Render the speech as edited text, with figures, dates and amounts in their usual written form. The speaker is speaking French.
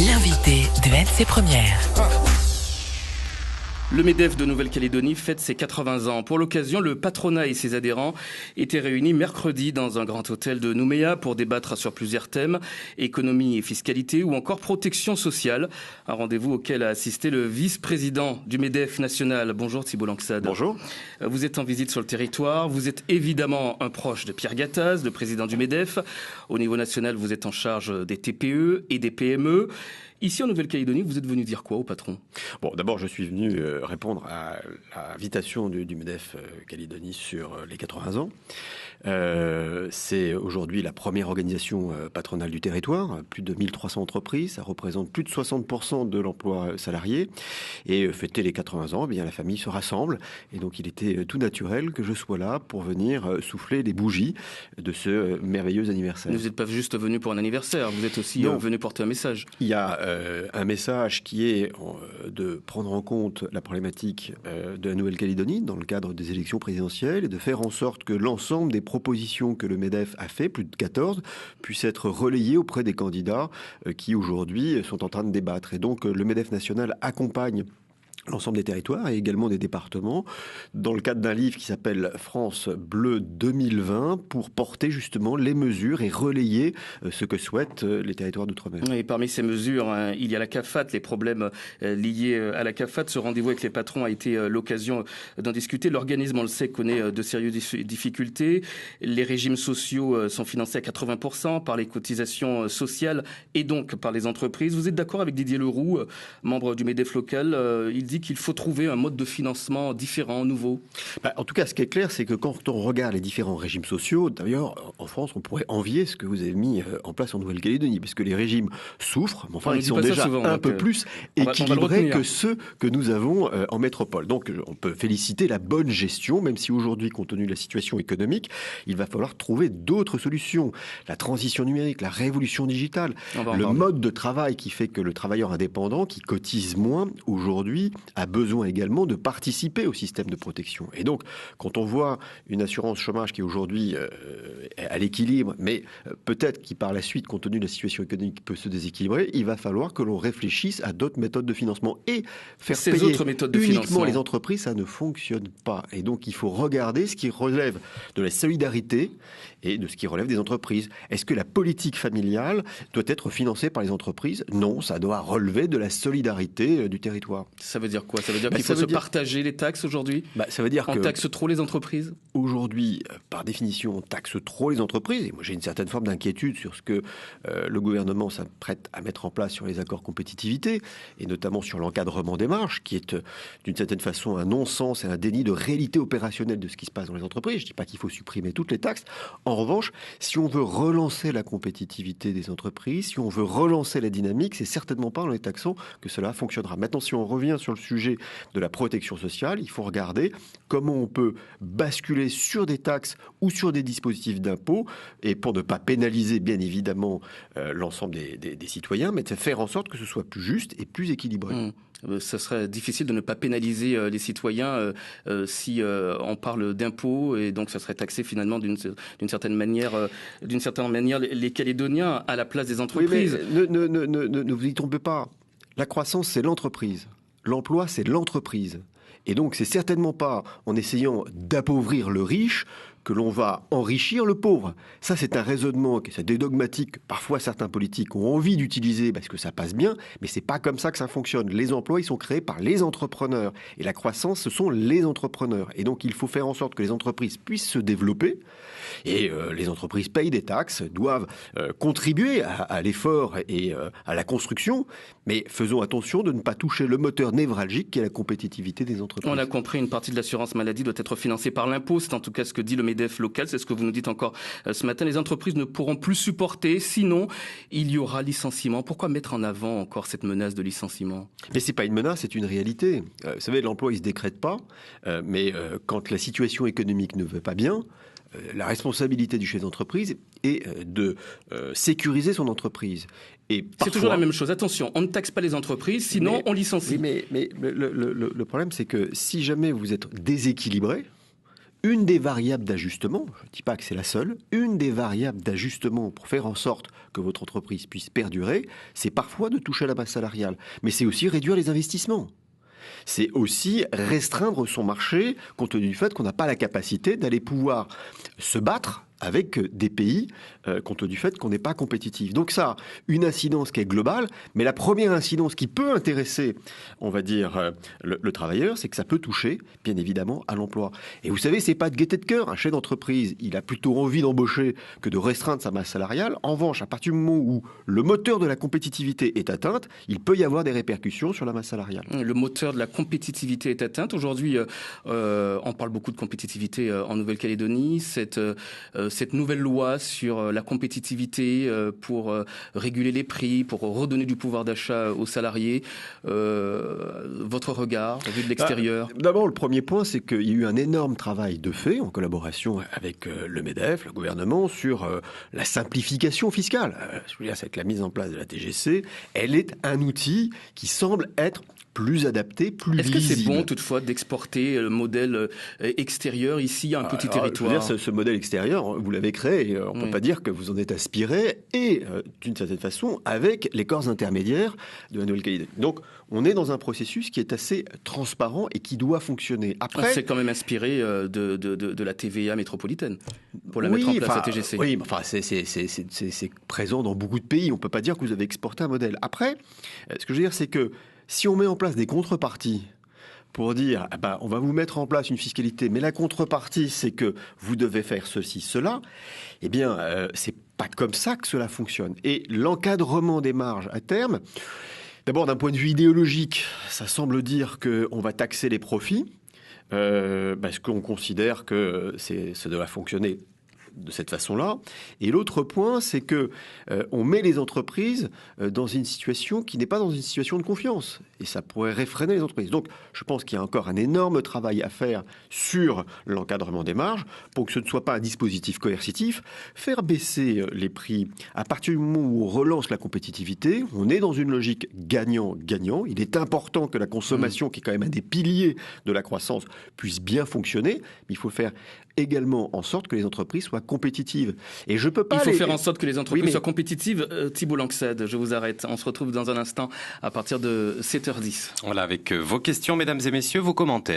L'invité de MC Première. Le MEDEF de Nouvelle-Calédonie fête ses 80 ans. Pour l'occasion, le patronat et ses adhérents étaient réunis mercredi dans un grand hôtel de Nouméa pour débattre sur plusieurs thèmes, économie et fiscalité ou encore protection sociale. Un rendez-vous auquel a assisté le vice-président du MEDEF national. Bonjour Thibault Langsade. Bonjour. Vous êtes en visite sur le territoire. Vous êtes évidemment un proche de Pierre Gattaz, le président du MEDEF. Au niveau national, vous êtes en charge des TPE et des PME. Ici, en Nouvelle-Calédonie, vous êtes venu dire quoi au patron ? Bon, d'abord, je suis venu répondre à l'invitation du MEDEF Calédonie sur les 80 ans. C'est aujourd'hui la première organisation patronale du territoire, plus de 1300 entreprises, ça représente plus de 60% de l'emploi salarié. Et fêter les 80 ans, eh bien, la famille se rassemble. Et donc, il était tout naturel que je sois là pour venir souffler les bougies de ce merveilleux anniversaire. Vous n'êtes pas juste venu pour un anniversaire, vous êtes aussi venu porter un message. Il y a un message qui est de prendre en compte la problématique de la Nouvelle-Calédonie dans le cadre des élections présidentielles et de faire en sorte que l'ensemble des propositions que le MEDEF a fait, plus de 14, puissent être relayées auprès des candidats qui aujourd'hui sont en train de débattre. Et donc le MEDEF national accompagne l'ensemble des territoires et également des départements dans le cadre d'un livre qui s'appelle France Bleu 2020 pour porter justement les mesures et relayer ce que souhaitent les territoires d'outre-mer. Et parmi ces mesures, il y a la CAFAT, les problèmes liés à la CAFAT. Ce rendez-vous avec les patrons a été l'occasion d'en discuter. L'organisme, on le sait, connaît de sérieuses difficultés. Les régimes sociaux sont financés à 80% par les cotisations sociales et donc par les entreprises. Vous êtes d'accord avec Didier Leroux, membre du MEDEF local? Il dit qu'il faut trouver un mode de financement différent, nouveau. En tout cas, ce qui est clair, c'est que quand on regarde les différents régimes sociaux, d'ailleurs, en France, on pourrait envier ce que vous avez mis en place en Nouvelle-Calédonie, parce que les régimes souffrent, mais enfin, ils sont déjà souvent, un peu plus équilibrés que ceux que nous avons en métropole. Donc, on peut féliciter la bonne gestion, même si aujourd'hui, compte tenu de la situation économique, il va falloir trouver d'autres solutions. La transition numérique, la révolution digitale, le mode de travail qui fait que le travailleur indépendant, qui cotise moins, aujourd'hui, a besoin également de participer au système de protection. Et donc, quand on voit une assurance chômage qui est aujourd'hui à l'équilibre, mais peut-être qui par la suite, compte tenu de la situation économique, peut se déséquilibrer, il va falloir que l'on réfléchisse à d'autres méthodes de financement. Et faire payer autres méthodes de uniquement les entreprises, ça ne fonctionne pas. Et donc, il faut regarder ce qui relève de la solidarité et de ce qui relève des entreprises. Est-ce que la politique familiale doit être financée par les entreprises ? Non, ça doit relever de la solidarité du territoire. Ça veut dire quoi ? Ça veut dire qu'il faut partager les taxes aujourd'hui ? Ça veut dire qu'on taxe trop les entreprises ? Aujourd'hui, par définition, on taxe trop les entreprises. Et moi, j'ai une certaine forme d'inquiétude sur ce que le gouvernement s'apprête à mettre en place sur les accords compétitivité, et notamment sur l'encadrement des marges, qui est d'une certaine façon un non-sens et un déni de réalité opérationnelle de ce qui se passe dans les entreprises. Je ne dis pas qu'il faut supprimer toutes les taxes. En revanche, si on veut relancer la compétitivité des entreprises, si on veut relancer la dynamique, c'est certainement pas en les taxant que cela fonctionnera. Maintenant, si on revient sur le sujet de la protection sociale, il faut regarder comment on peut basculer sur des taxes ou sur des dispositifs d'impôt, et pour ne pas pénaliser bien évidemment l'ensemble des citoyens, mais de faire en sorte que ce soit plus juste et plus équilibré. Ça serait difficile de ne pas pénaliser les citoyens si on parle d'impôts, et donc ça serait taxé finalement d'une certaine manière les Calédoniens à la place des entreprises. Oui, mais ne vous y trompez pas. La croissance, c'est l'entreprise. L'emploi, c'est l'entreprise. Et donc, c'est certainement pas en essayant d'appauvrir le riche que l'on va enrichir le pauvre. Ça, c'est un raisonnement, c'est des dogmatiques. Parfois, certains politiques ont envie d'utiliser parce que ça passe bien, mais c'est pas comme ça que ça fonctionne. Les emplois, ils sont créés par les entrepreneurs. Et la croissance, ce sont les entrepreneurs. Et donc, il faut faire en sorte que les entreprises puissent se développer. Et les entreprises payent des taxes, doivent contribuer à l'effort et à la construction. Mais faisons attention de ne pas toucher le moteur névralgique qui est la compétitivité des entreprises. On a compris, une partie de l'assurance maladie doit être financée par l'impôt. C'est en tout cas ce que dit le MEDEF local. C'est ce que vous nous dites encore ce matin. Les entreprises ne pourront plus supporter. Sinon, il y aura licenciement. Pourquoi mettre en avant encore cette menace de licenciement ? Mais c'est pas une menace, c'est une réalité. Vous savez, l'emploi, il se décrète pas. Mais quand la situation économique ne va pas bien, la responsabilité du chef d'entreprise est de sécuriser son entreprise. Et parfois, c'est toujours la même chose. Attention, on ne taxe pas les entreprises, sinon on licencie. Mais le problème, c'est que si jamais vous êtes déséquilibré, une des variables d'ajustement, je ne dis pas que c'est la seule, une des variables d'ajustement pour faire en sorte que votre entreprise puisse perdurer, c'est parfois de toucher à la masse salariale. Mais c'est aussi réduire les investissements. C'est aussi restreindre son marché compte tenu du fait qu'on n'a pas la capacité d'aller pouvoir se battre avec des pays compte tenu du fait qu'on n'est pas compétitif. Donc ça, une incidence qui est globale, mais la première incidence qui peut intéresser, on va dire, le travailleur, c'est que ça peut toucher, bien évidemment, à l'emploi. Et vous savez, c'est pas de gaieté de cœur. Un chef d'entreprise, il a plutôt envie d'embaucher que de restreindre sa masse salariale. En revanche, à partir du moment où le moteur de la compétitivité est atteint, il peut y avoir des répercussions sur la masse salariale. Le moteur de la compétitivité est atteint. Aujourd'hui, on parle beaucoup de compétitivité en Nouvelle-Calédonie. Cette nouvelle loi sur la compétitivité pour réguler les prix, pour redonner du pouvoir d'achat aux salariés. Votre regard, vu de l'extérieur? D'abord, le premier point, c'est qu'il y a eu un énorme travail de fait, en collaboration avec le MEDEF, le gouvernement, sur la simplification fiscale. Je veux dire, c'est que la mise en place de la TGC, elle est un outil qui semble être plus adapté, plus lisible. Est-ce que c'est bon toutefois d'exporter le modèle extérieur ici à un petit territoire? Je veux dire, ce modèle extérieur, vous l'avez créé, on ne peut pas dire que vous en êtes inspiré, et d'une certaine façon, avec les corps intermédiaires de la Nouvelle-Calédonie. Donc, on est dans un processus qui est assez transparent et qui doit fonctionner. Après, c'est quand même inspiré de la TVA métropolitaine pour la mettre en place, la TGC. Oui, mais c'est présent dans beaucoup de pays. On ne peut pas dire que vous avez exporté un modèle. Après, ce que je veux dire, c'est que si on met en place des contreparties pour dire on va vous mettre en place une fiscalité, mais la contrepartie, c'est que vous devez faire ceci, cela, eh bien, c'est pas comme ça que cela fonctionne. Et l'encadrement des marges à terme, d'abord d'un point de vue idéologique, ça semble dire qu'on va taxer les profits, parce qu'on considère que ça doit fonctionner de cette façon-là. Et l'autre point, c'est que on met les entreprises dans une situation qui n'est pas dans une situation de confiance. Et ça pourrait réfréner les entreprises. Donc, je pense qu'il y a encore un énorme travail à faire sur l'encadrement des marges pour que ce ne soit pas un dispositif coercitif. Faire baisser les prix à partir du moment où on relance la compétitivité, on est dans une logique gagnant-gagnant. Il est important que la consommation, qui est quand même un des piliers de la croissance, puisse bien fonctionner. Mais il faut faire également en sorte que les entreprises soient compétitives. Et je peux pas. Il faut faire en sorte que les entreprises soient compétitives. Thibault Langsad, je vous arrête. On se retrouve dans un instant à partir de 7h10. Voilà, avec vos questions, mesdames et messieurs, vos commentaires.